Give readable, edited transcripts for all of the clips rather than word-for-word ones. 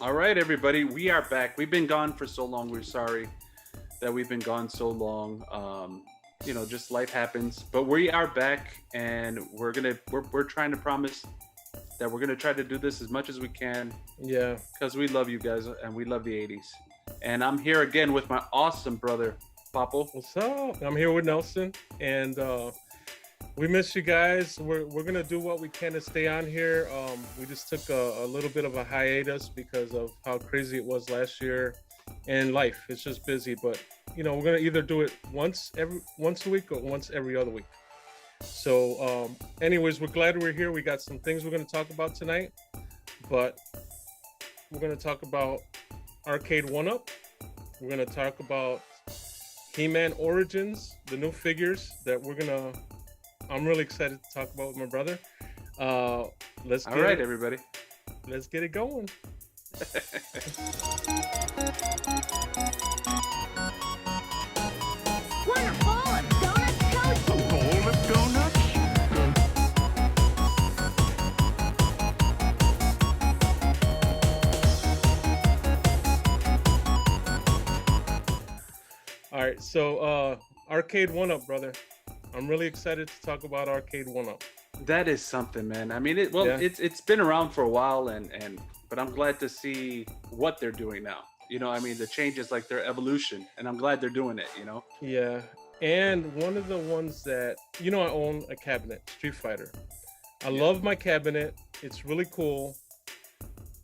All right, everybody, we are back. We've been gone for so long. We're sorry that we've been gone so long. Just life happens, but we are back, and we're trying to promise that we're gonna try to do this as much as we can Yeah. because we love you guys and we love the '80s. And I'm here again with my awesome brother, Papo. What's up? I'm here with Nelson, and we miss you guys. We're gonna do what we can to stay on here. We just took a little bit of a hiatus because of how crazy it was last year, and life. It's just busy, but we're gonna either do it once a week or once every other week. So, anyways, we're glad we're here. We got some things we're gonna talk about tonight, but we're gonna talk about Arcade1up. We're gonna talk about He-Man Origins, the new figures that I'm really excited to talk about with my brother. All right, everybody. Let's get it going. Wonderful! A donut coach! A bowl of donuts? All right, so Arcade1up, brother. I'm really excited to talk about Arcade1up. That is something, man. I mean, Yeah. it's been around for a while, but I'm glad to see what they're doing now. I mean, the changes, like their evolution, and I'm glad they're doing it. Yeah, and one of the ones that I own a cabinet, Street Fighter. I love my cabinet. It's really cool.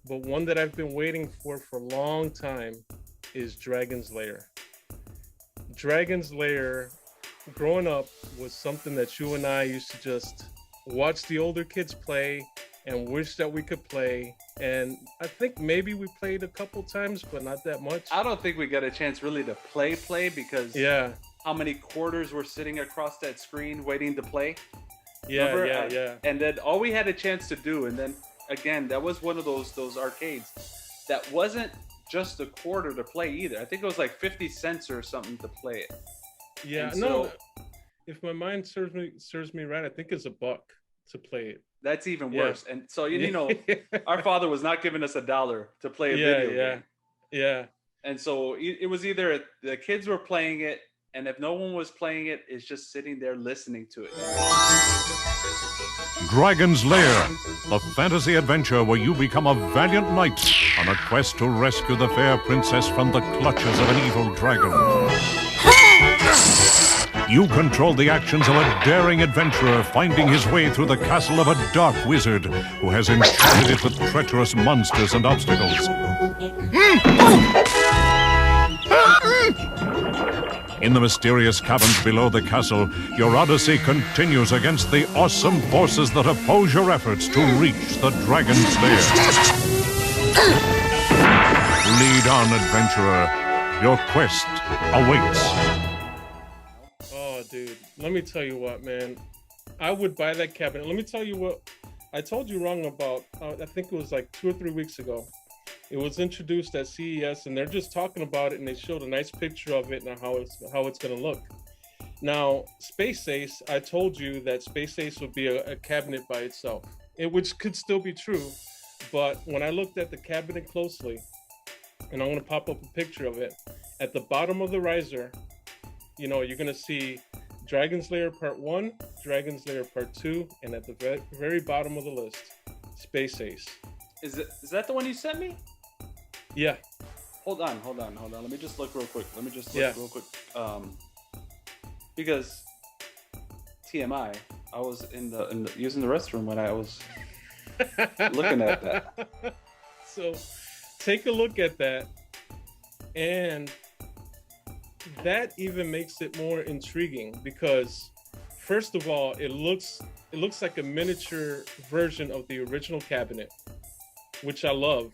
But one that I've been waiting for a long time is Dragon's Lair. Dragon's Lair, growing up, was something that you and I used to just watch the older kids play and wish that we could play. And I think maybe we played a couple times, but not that much. I don't think we got a chance really to play because Yeah, how many quarters were sitting across that screen waiting to play? yeah, Remember? yeah. And then all we had a chance to do, and then again, that was one of those arcades that wasn't just a quarter to play either. I think it was like 50 cents or something to play it. Yeah, And no. so- If my mind serves me right, I think it's $1 to play it. That's even Yeah. worse. And so our father was not giving us $1 to play a video game. Yeah. And so it was either the kids were playing it, and if no one was playing it, it's just sitting there listening to it. Dragon's Lair, the fantasy adventure where you become a valiant knight on a quest to rescue the fair princess from the clutches of an evil dragon. You control the actions of a daring adventurer finding his way through the castle of a dark wizard who has enchanted it with treacherous monsters and obstacles. In the mysterious caverns below the castle, your odyssey continues against the awesome forces that oppose your efforts to reach the Dragon's Lair. Lead on, adventurer. Your quest awaits. Oh, dude. Let me tell you what, man. I would buy that cabinet. Let me tell you what I told you wrong about. I think it was like 2 or 3 weeks ago. It was introduced at CES, and they're just talking about it, and they showed a nice picture of it and how it's going to look. Now, Space Ace, I told you that Space Ace would be a cabinet by itself, which could still be true. But when I looked at the cabinet closely, and I'm going to pop up a picture of it, at the bottom of the riser, you're going to see Dragon's Lair Part 1, Dragon's Lair Part 2, and at the very bottom of the list, Space Ace. Is that the one you sent me? Yeah. Hold on. Let me just look real quick. Because TMI, I was in the using the restroom when I was looking at that. So take a look at that, and that even makes it more intriguing because, first of all, it looks like a miniature version of the original cabinet, which I love,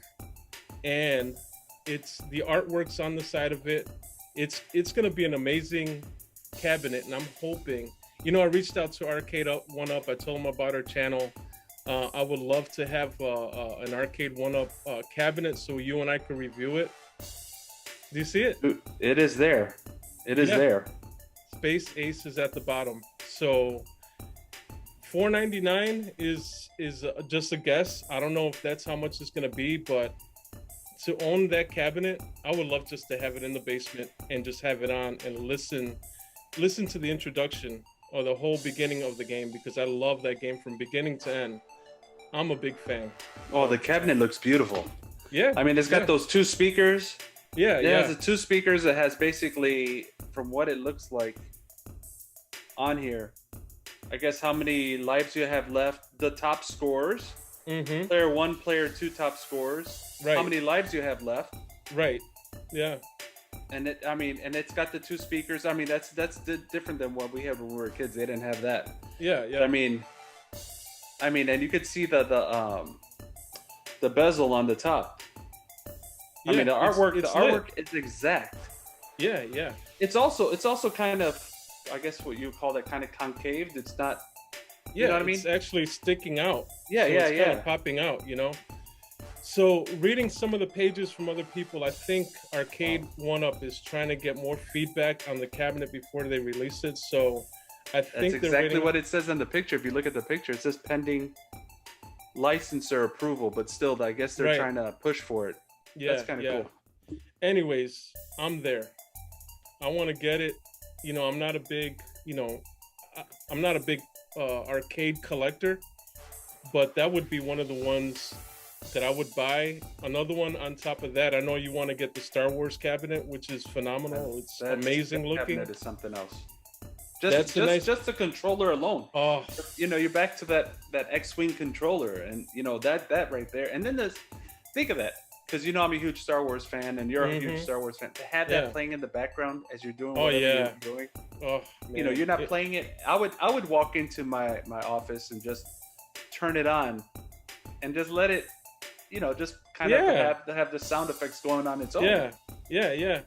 and it's the artwork's on the side of it. It's going to be an amazing cabinet, and I'm hoping. I reached out to Arcade1up. I told them about our channel. I would love to have an Arcade1up cabinet so you and I could review it. Do you see it? It is there. It is there. Space Ace is at the bottom. So $4.99 is just a guess. I don't know if that's how much it's going to be, but to own that cabinet, I would love just to have it in the basement and just have it on and listen to the introduction or the whole beginning of the game, because I love that game from beginning to end. I'm a big fan. Oh, the cabinet looks beautiful. Yeah. I mean, it's got those 2 speakers. Yeah, It has the 2 speakers. It has basically, from what it looks like on here, I guess how many lives you have left, the top scores, player 1, player 2 top scores, Right. how many lives you have left, Right. Yeah. and it's got the 2 speakers. I mean, that's different than what we had when we were kids. They didn't have that. Yeah. Yeah. I mean, and you could see the bezel on the top. I mean, the artwork is exact. Yeah. Yeah. It's also kind of, I guess what you call that, kind of concaved. It's not. Yeah, you know what I mean? It's actually sticking out. Yeah, so yeah, it's kind of popping out, you know? So reading some of the pages from other people, I think Arcade1up is trying to get more feedback on the cabinet before they release it. So I think That's exactly what it says in the picture. If you look at the picture, it says pending licensor approval, but still, I guess they're trying to push for it. Yeah, that's kind of cool. Anyways, I'm there. I want to get it. You know, I'm not a big, arcade collector, but that would be one of the ones that I would buy. Another one on top of that, I know you want to get the Star Wars cabinet, which is phenomenal. It's amazing looking. Cabinet is something else. Just the controller alone. Oh, you're back to that X-wing controller, and that right there. And then think of that, because I'm a huge Star Wars fan, and you're a huge Star Wars fan. To have that playing in the background as you're doing whatever you're doing. Oh, man. You're not playing it. I would walk into my office and just turn it on, and just let it, just kind of have the sound effects going on its own. Yeah.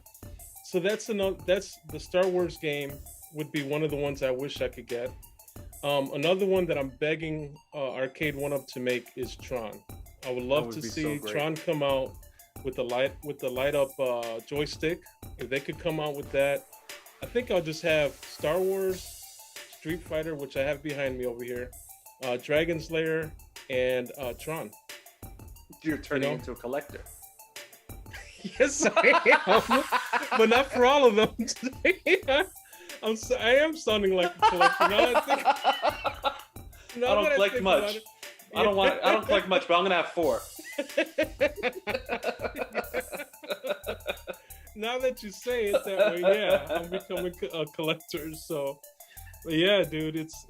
So that's the Star Wars game would be one of the ones I wish I could get. Another one that I'm begging Arcade1up to make is Tron. I would love to see Tron come out with the light up joystick. If they could come out with that, I think I'll just have Star Wars, Street Fighter, which I have behind me over here, Dragon's Lair, and Tron. You're turning into a collector. Yes, I am, but not for all of them. I am sounding like a collector. I don't collect much. I don't collect much, but I'm gonna have 4. Now that you say it that way, I'm becoming a collector. So, but yeah, dude, it's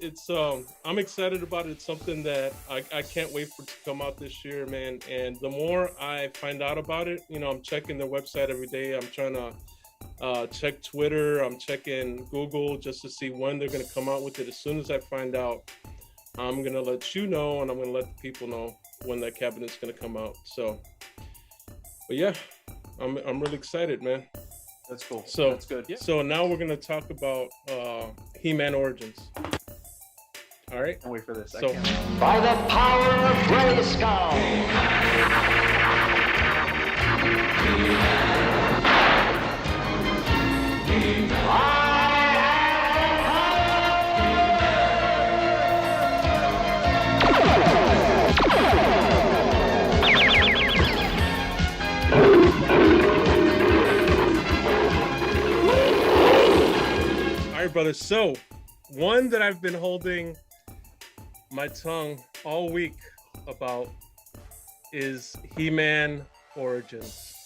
I'm excited about it. It's something that I can't wait for it to come out this year, man. And the more I find out about it, I'm checking their website every day. I'm trying to check Twitter. I'm checking Google just to see when they're gonna come out with it. As soon as I find out, I'm gonna let you know, and I'm gonna let the people know when that cabinet's gonna come out. So, but yeah, I'm really excited, man. That's cool. So that's good. So now we're gonna talk about He-Man Origins. All right. Can't wait for this. So by the power of Grayskull. all right, brothers. So one that I've been holding my tongue all week about is He-Man Origins.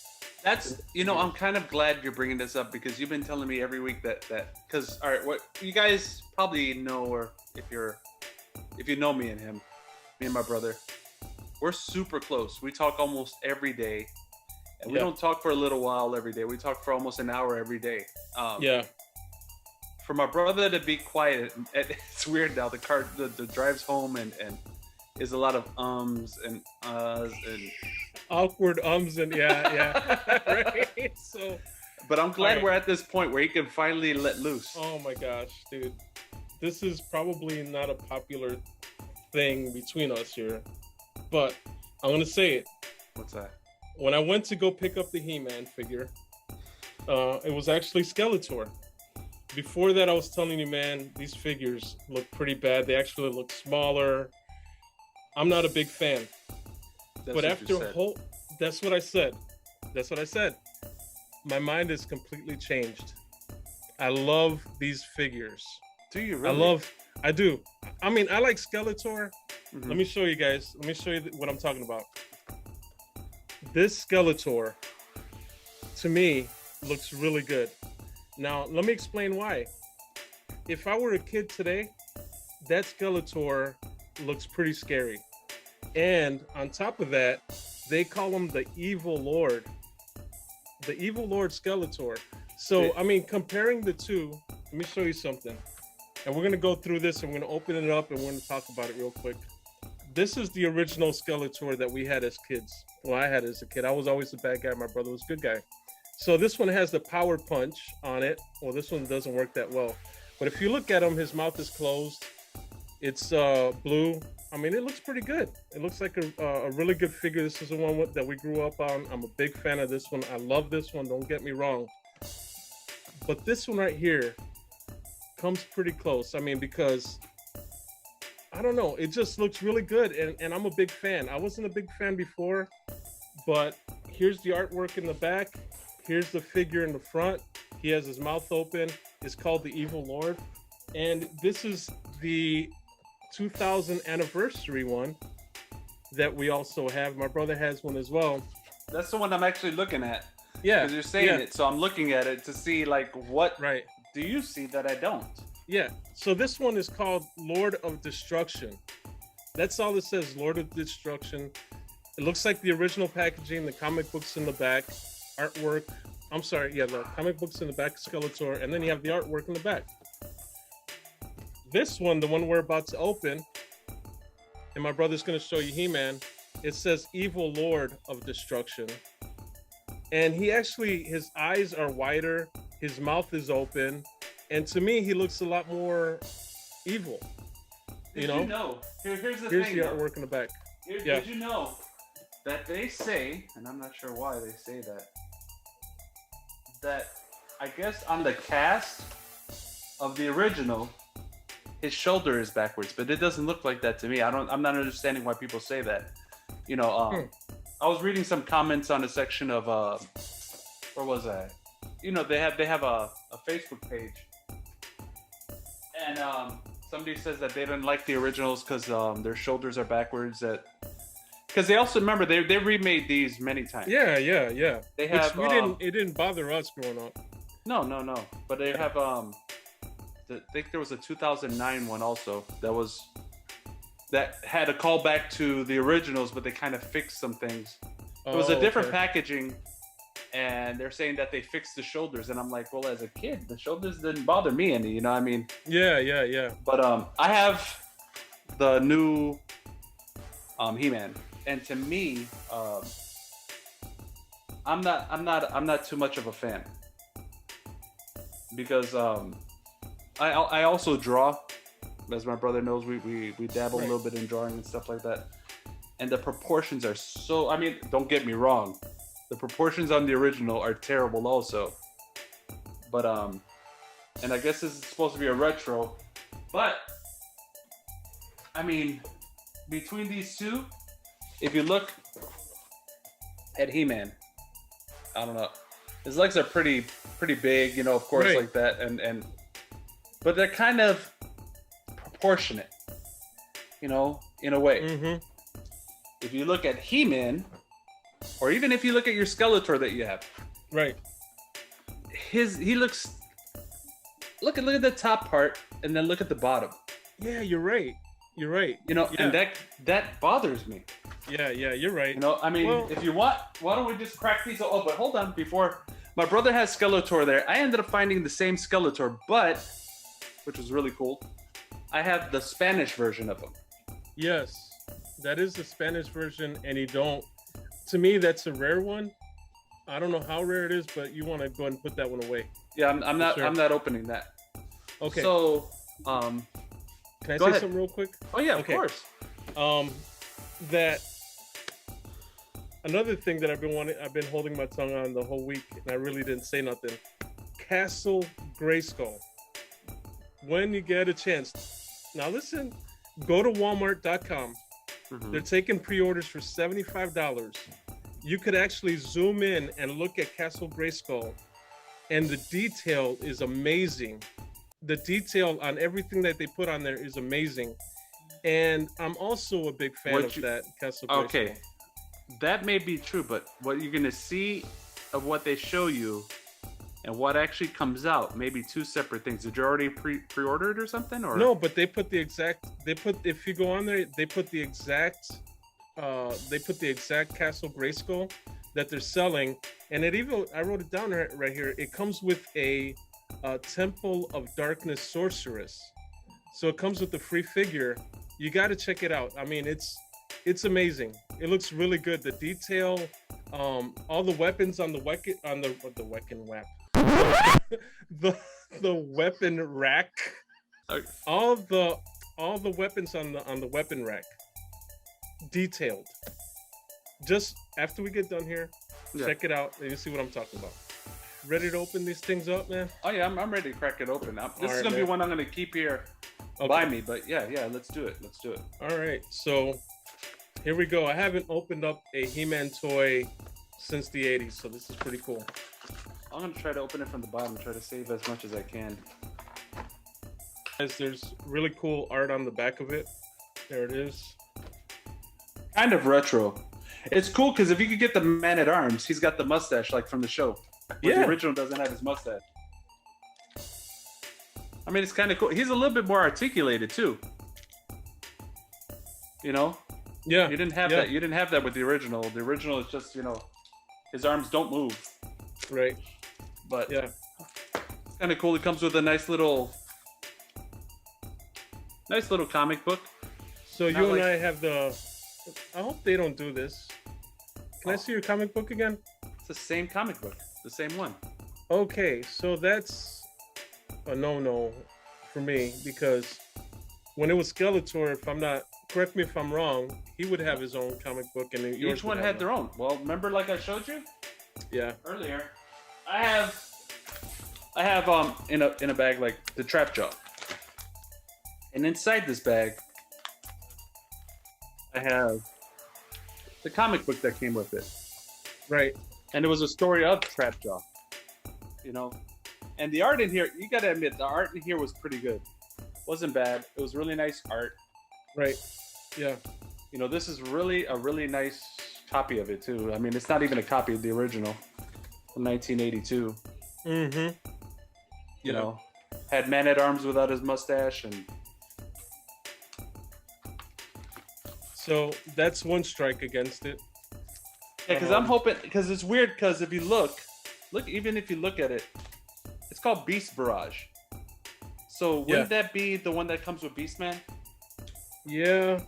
That's I'm kind of glad you're bringing this up, because you've been telling me every week that because all right, what you guys probably know, or if you know me and my brother, we're super close. We talk almost every day, and we don't talk for a little while every day. We talk for almost an hour every day. For my brother to be quiet, it's weird now. The drives home and is a lot of ums and uhs and awkward ums and right. So, but I'm glad we're at this point where he can finally let loose. Oh my gosh, dude, this is probably not a popular thing between us here, but I'm gonna say it. What's that? When I went to go pick up the He-Man figure, it was actually Skeletor. Before that, I was telling you, man, these figures look pretty bad. They actually look smaller. I'm not a big fan. But after that's what I said. That's what I said. My mind is completely changed. I love these figures. Do you really? I do. I mean, I like Skeletor. Mhm. Let me show you guys. Let me show you what I'm talking about. This Skeletor, to me, looks really good. Now, let me explain why. If I were a kid today, that Skeletor looks pretty scary. And on top of that, they call him the Evil Lord. The Evil Lord Skeletor. So, I mean, comparing the two, let me show you something. And we're going to go through this and we're going to open it up and we're going to talk about it real quick. This is the original Skeletor that we had as kids. Well, I had as a kid. I was always the bad guy. My brother was a good guy. So this one has the power punch on it. Well, this one doesn't work that well. But if you look at him, his mouth is closed. It's blue. I mean, it looks pretty good. It looks like a really good figure. This is the one that we grew up on. I'm a big fan of this one. I love this one. Don't get me wrong. But this one right here comes pretty close. I mean, because, I don't know, it just looks really good. And I'm a big fan. I wasn't a big fan before, but here's the artwork in the back. Here's the figure in the front. He has his mouth open. It's called the Evil Lord. And this is the 2000 anniversary one that we also have. My brother has one as well. That's the one I'm actually looking at. Yeah. Because you're saying it, so I'm looking at it to see like what Right. do you see that I don't? Yeah. So this one is called Lord of Destruction. That's all it says, Lord of Destruction. It looks like the original packaging, the comic books in the back, artwork. I'm sorry, yeah, the comic books in the back, Skeletor, and then you have the artwork in the back. This one, the one we're about to open, and my brother's going to show you He-Man, it says Evil Lord of Destruction. And he actually, his eyes are wider, his mouth is open, and to me, he looks a lot more evil. Did you know? Here's the Here's thing. the though. artwork in the back. Did you know that they say, and I'm not sure why they say that I guess on the cast of the original, his shoulder is backwards, but it doesn't look like that to me. I'm not understanding why people say that. You know, I was reading some comments on a section of where was I? You know, they have a Facebook page, and somebody says that they didn't like the originals because their shoulders are backwards. Because they also remember they remade these many times. Yeah. They have. It didn't bother us growing up. No. But they have I think there was a 2009 one also that had a callback to the originals, but they kind of fixed some things. It was a different packaging, and they're saying that they fixed the shoulders, and I'm like, well, as a kid, the shoulders didn't bother me any, you know what I mean? Yeah. But I have the new He-Man, and to me, I'm not too much of a fan because I also draw, as my brother knows. We dabble a little bit in drawing and stuff like that, and the proportions are so. I mean, don't get me wrong, the proportions on the original are terrible also. But and I guess this is supposed to be a retro, but I mean, between these two, if you look at He-Man, I don't know, his legs are pretty big, you know, of course, like that, and but they're kind of proportionate, you know, in a way. Mm-hmm. If you look at He-Man, or even if you look at your Skeletor that you have, Right. he looks. Look at the top part, and then look at the bottom. Yeah, you're right. You know, and that bothers me. Yeah, you're right. You know, I mean, Well- if you want, why don't we just crack these? Oh, but hold on, before my brother has Skeletor there, I ended up finding the same Skeletor, but which was really cool. I have the Spanish version of him. Yes, that is the Spanish version, and you don't. To me, that's a rare one. I don't know how rare it is, but you want to go ahead and put that one away. Yeah, I'm not. Sure. I'm not opening that. Okay. So, can I go say ahead. something real quick? Oh yeah, Okay. of course. That another thing that I've been holding my tongue on the whole week, and I really didn't say nothing. Castle Grayskull. When you get a chance, now listen, go to Walmart.com. Mhm. They're taking pre-orders for $75. you could actually zoom in and look at Castle Grayskull, and the detail is amazing. The detail on everything that they put on there is amazing. And I'm also a big fan of that Castle Grayskull. Okay, that may be true, but what you're gonna see of what they show you and what actually comes out may be two separate things. Did you already pre-order it or something? Or no, but they put the exact. If you go on there, they put the exact Castle Grayskull that they're selling, and it even, I wrote it down right here. It comes with a Temple of Darkness Sorceress, so it comes with the free figure. You got to check it out. I mean, it's amazing. It looks really good. The detail, all the weapons on the weapon rack, all the weapons on the weapon rack, detailed. Just after we get done here, check it out and you see what I'm talking about. Ready to open these things up, man? Oh yeah, I'm ready to crack it open. This is gonna be one I'm gonna keep here by me, but yeah, let's do it. All right, so here we go. I haven't opened up a He-Man toy since the 80s, so this is pretty cool. I'm gonna try to open it from the bottom, try to save as much as I can. Guys, there's really cool art on the back of it. There it is. Kind of retro. It's cool because if you could get the Man-at-Arms, he's got the mustache like from the show. But the original doesn't have his mustache. I mean, it's kind of cool. He's a little bit more articulated too. You know? Yeah. You didn't have that. You didn't have that with the original. The original is just, his arms don't move. Right. But yeah, it's kind of cool. It comes with a nice little comic book. So you and I have the. I hope they don't do this. Can I see your comic book again? It's the same comic book, the same one. Okay, so that's a no-no for me because when it was Skeletor, if I'm not, correct me if I'm wrong, he would have his own comic book and yours each one had their own. Well, remember, like I showed you? Yeah. Earlier, I have in a bag like the Trap Jaw, and inside this bag, I have the comic book that came with it. Right. And it was a story of Trapjaw, and the art in here, you gotta admit, the art in here was pretty good. Wasn't bad. It was really nice art. Right. Yeah. This is really a really nice copy of it too. I mean, it's not even a copy of the original from 1982. Mm-hmm. Had Man-at-Arms without his mustache, and so that's one strike against it. yeah, because I'm hoping, because it's weird, because if you look, even if you look at it, it's called Beast Barrage. So wouldn't that be the one that comes with Beastman? Yeah.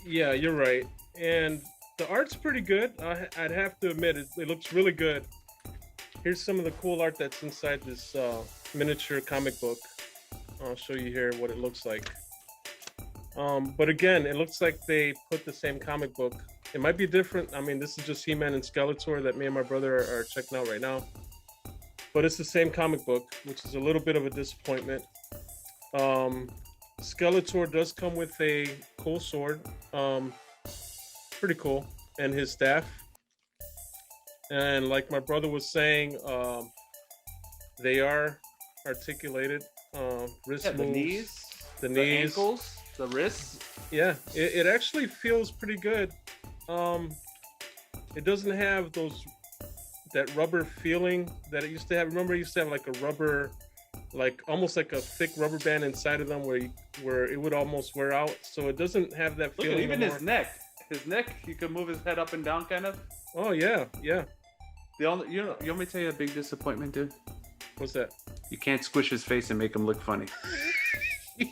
Yeah, you're right. And the art's pretty good. I'd have to admit, it looks really good. Here's some of the cool art that's inside this miniature comic book. I'll show you here what it looks like. But again, it looks like they put the same comic book. It might be different. I mean, this is just He-Man and Skeletor that me and my brother are checking out right now. But it's the same comic book, which is a little bit of a disappointment. Skeletor does come with a cool sword. Pretty cool. And his staff. And like my brother was saying, they are articulated. Wrist moves. The knees. The ankles. The wrists. Yeah, it actually feels pretty good. It doesn't have that rubber feeling that it used to have. Remember, it used to have like a rubber, like almost like a thick rubber band inside of them where it would almost wear out. So it doesn't have that feeling. Look at even his neck. His neck, you could move his head up and down, kind of. Oh yeah. You want me to tell you a big disappointment, dude? What's that? You can't squish his face and make him look funny.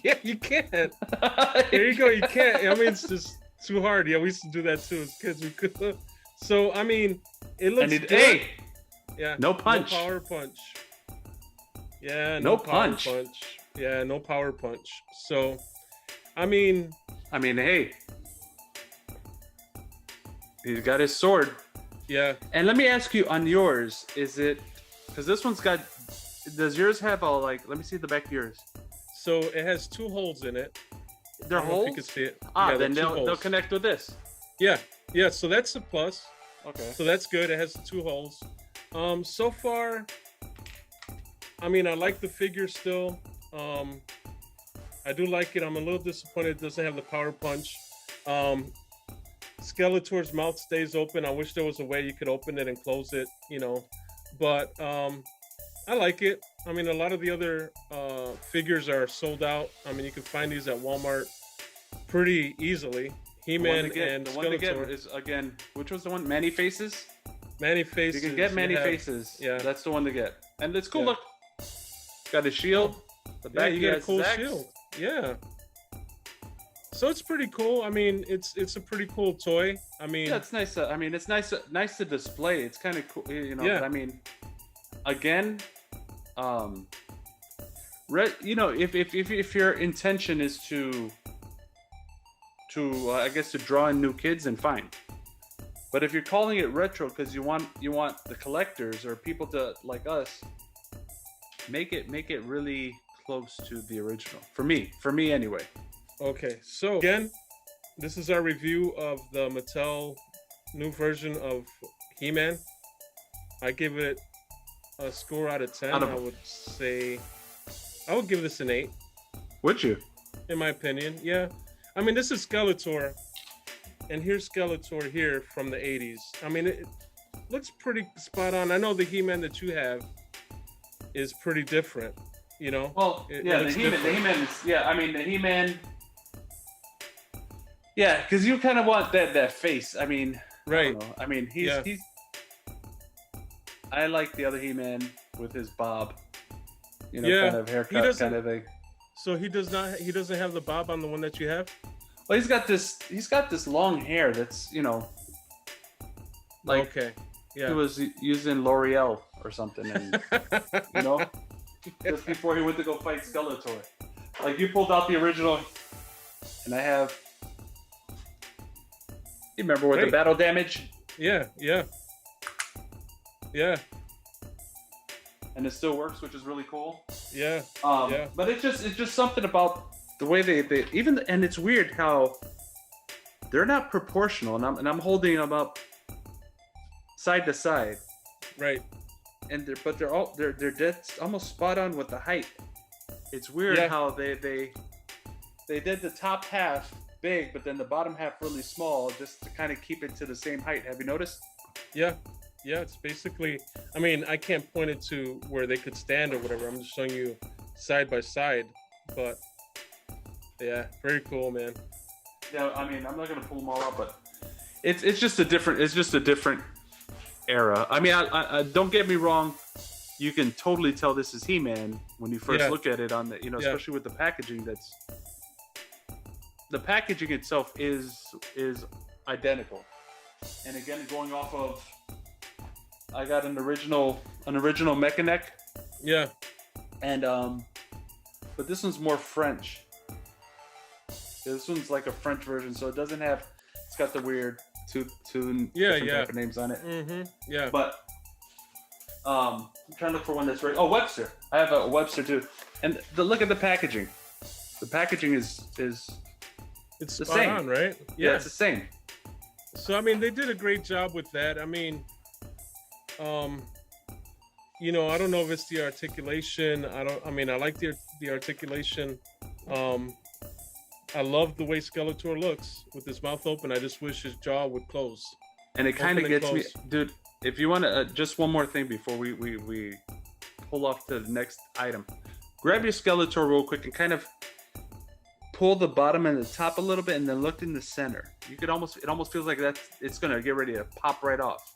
Yeah, you can't. There you go. You can't. I mean, it's just too hard. Yeah, we used to do that too as kids. We could. So I mean, it looks good. Hey, yeah, no punch. No power punch. Yeah, no power punch. Yeah, no power punch. So, I mean, hey, he's got his sword. Yeah. And let me ask you, on yours, is it, because this one's got, does yours have all, like, let me see the back of yours. So it has two holes in it. They're holes? You can see it. Then they'll connect with this. Yeah, yeah. So that's a plus. Okay. So that's good. It has the 2 holes. So far, I mean, I like the figure still. I do like it. I'm a little disappointed it doesn't have the power punch. Skeletor's mouth stays open. I wish there was a way you could open it and close it, you know. But I like it. I mean, a lot of the other figures are sold out. I mean, you can find these at Walmart pretty easily. He-Man and the one to get Skeletor. is again, which was the one? Many Faces. Many Faces. You can get Many have- Faces. yeah. That's the one to get, and it's cool. Yeah. Look, got a shield. The Yeah, back you he get a has cool his axe. shield. Yeah. So it's pretty cool. I mean, it's a pretty cool toy. I mean, Yeah, it's nice. I mean, it's nice to display. It's kind of cool, you know. Yeah. But I mean, again, you know, if your intention is to I guess to draw in new kids, then fine. But if you're calling it retro because you want the collectors or people to like us, make it really close to the original. For me anyway. okay. So again, this is our review of the Mattel new version of He-Man. I give it a score out of 10. Out of- I would say I would give this an 8, Would you? in my opinion. Yeah. I mean, this is Skeletor, and here's Skeletor here from the 80s. I mean, it looks pretty spot on. I know the He-Man that you have is pretty different, you know? Well, It yeah, the looks He-Man different. is, yeah, I mean, the He-Man, yeah, because you kind of want that face. I mean, I Right. don't know. I mean, he's, Yeah. I like the other He-Man with his bob, you know, Yeah, kind of he haircut, doesn't- kind of thing. So he doesn't have the bob on the one that you have? Well, he's got this long hair that's, you know, like Okay. he Yeah. was using L'Oreal or something, and you know, just before he went to go fight Skeletor. Like you pulled out the original, and I have. You remember with the Great. battle damage, Yeah, yeah. Yeah, and it still works, which is really cool. yeah. Yeah. But it's just something about the way they even, and it's weird how they're not proportional, and I'm holding them up side to side, Right. and they're dead almost spot on with the height. It's weird Yeah. how they did the top half big, but then the bottom half really small, just to kind of keep it to the same height. Have you noticed? Yeah. Yeah, it's basically, I mean, I can't point it to where they could stand or whatever. I'm just showing you side by side, but yeah, very cool, man. Yeah, I mean, I'm not gonna pull them all up, but it's just a different era. I mean, I don't get me wrong, you can totally tell this is He-Man when you first Yeah. look at it on the, you know, Yeah. especially with the packaging. The packaging itself is identical, and again, going off of, I got an original Mechaneck, Yeah. and but this one's more French. This one's like a French version, so it doesn't have. It's got the weird two Yeah, different yeah. type of names on it. Mm-hmm. Yeah. But I'm trying to look for one that's right. Oh, Webster. I have a Webster too. And look at the packaging. The packaging is It's the spot same. on, right? yeah, it's the same. So I mean, they did a great job with that. I mean, you know, I don't know if it's the articulation. I like the articulation. I love the way Skeletor looks with his mouth open. I just wish his jaw would close. And it kind of Open and gets me, close. dude. If you want to, just one more thing before we pull off to the next item. Grab your Skeletor real quick and kind of pull the bottom and the top a little bit, and then look in the center. It almost feels like it's gonna get ready to pop right off.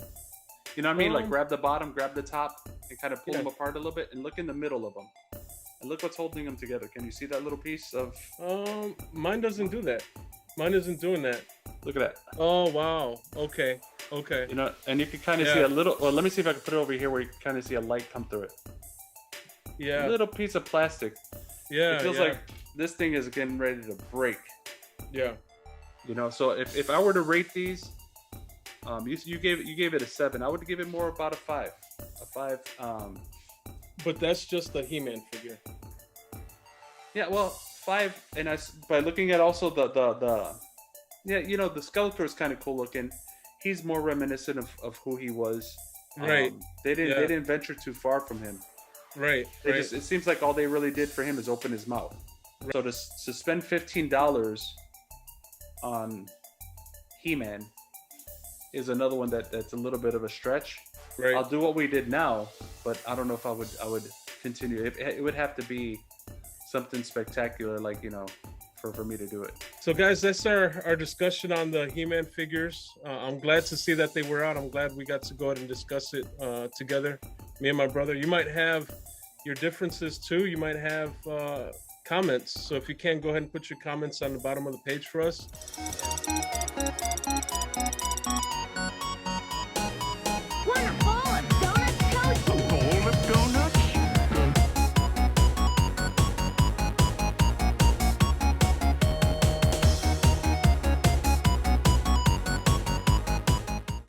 You know what I mean? Like grab the bottom, grab the top, and kind of pull Yeah. them apart a little bit, and look in the middle of them. And look what's holding them together. Can you see that little piece of? Mine doesn't do that. Mine isn't doing that. Look at that. Oh wow. Okay. Okay. You know, and you can kind of Yeah. see a little. Well, let me see if I can put it over here where you can kind of see a light come through it. Yeah. A little piece of plastic. Yeah. It feels yeah. like this thing is getting ready to break. Yeah. You know, so if I were to rate these, you gave it a 7. I would give it more about a 5. A 5. But that's just the He-Man figure. Yeah, well, 5, and by looking at also the Yeah, you know, the Skeletor is kind of cool looking. He's more reminiscent of who he was. Right. They Yeah. didn't venture too far from him. Right. They Right. just, it seems like all they really did for him is open his mouth. So to spend $15 on He-Man is another one that's a little bit of a stretch. Right. I'll do what we did now, but I don't know if I would continue. It would have to be something spectacular, like, you know, for me to do it. So guys, that's our discussion on the He-Man figures. I'm glad to see that they were out. I'm glad we got to go ahead and discuss it together, me and my brother. You might have your differences too. You might have comments. So if you can, go ahead and put your comments on the bottom of the page for us.